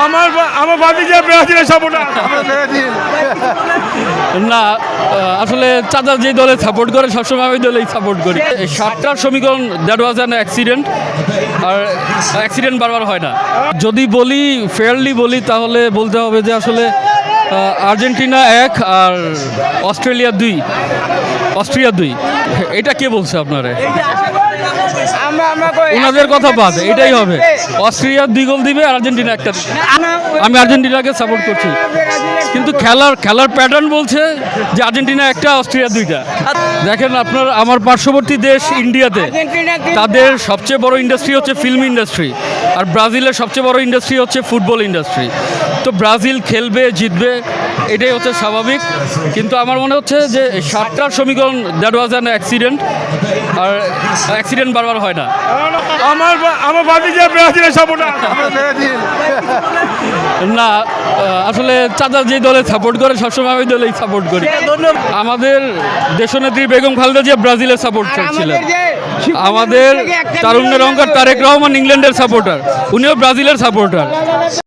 আমার ভাতিজা ব্রাজিলের সাপোর্টার। না, আসলে চাচা যে দলে সাপোর্ট করে সবসময় আমি দলেই সাপোর্ট করি। এই 7টার সমীকরণ দ্যাট ওয়াজ অ্যান অ্যাক্সিডেন্ট, আর অ্যাক্সিডেন্ট বারবার হয় না। যদি বলি ফেয়ারলি বলি তাহলে বলতে হবে যে আসলে আর্জেন্টিনা 1 আর অস্ট্রিয়া 2। এটা কে বলছে আপনারা? ওনাদের কথা বাদ, এটাই হবে। অস্ট্রিয়া 2 গোল দিবে আর আর্জেন্টিনা 1টা দিবে। আমি আর্জেন্টিনাকে সাপোর্ট করছি, কিন্তু খেলার প্যাটার্ন বলছে যে আর্জেন্টিনা 1টা অস্ট্রিয়া 2টা। দেখেন আপনার আমার পার্শ্ববর্তী দেশ ইন্ডিয়াতে তাদের সবচেয়ে বড় ইন্ডাস্ট্রি হচ্ছে ফিল্ম ইন্ডাস্ট্রি, আর ব্রাজিলের সবচেয়ে বড় ইন্ডাস্ট্রি হচ্ছে ফুটবল ইন্ডাস্ট্রি। তো ব্রাজিল খেলবে, জিতবে, এটাই হচ্ছে স্বাভাবিক। কিন্তু আমার মনে হচ্ছে যে 7টার সমীকরণ দ্যাট ওয়াজ অ্যান অ্যাক্সিডেন্ট, আর অ্যাক্সিডেন্ট বারবার হয় না। আমার ভাতিজা ব্রাজিলের সাপোর্টার। না, আসলে চাচা যে দলে সাপোর্ট করে সবসময় আমি দলেই সাপোর্ট করি। আমাদের দেশনেত্রী বেগম খালেদা জিয়া ব্রাজিলের সাপোর্ট ছিলেন। আমাদের তারুণ্যের অহংকার তারেক রহমান ইংল্যান্ডের সাপোর্টার, উনিও ব্রাজিলের সাপোর্টার।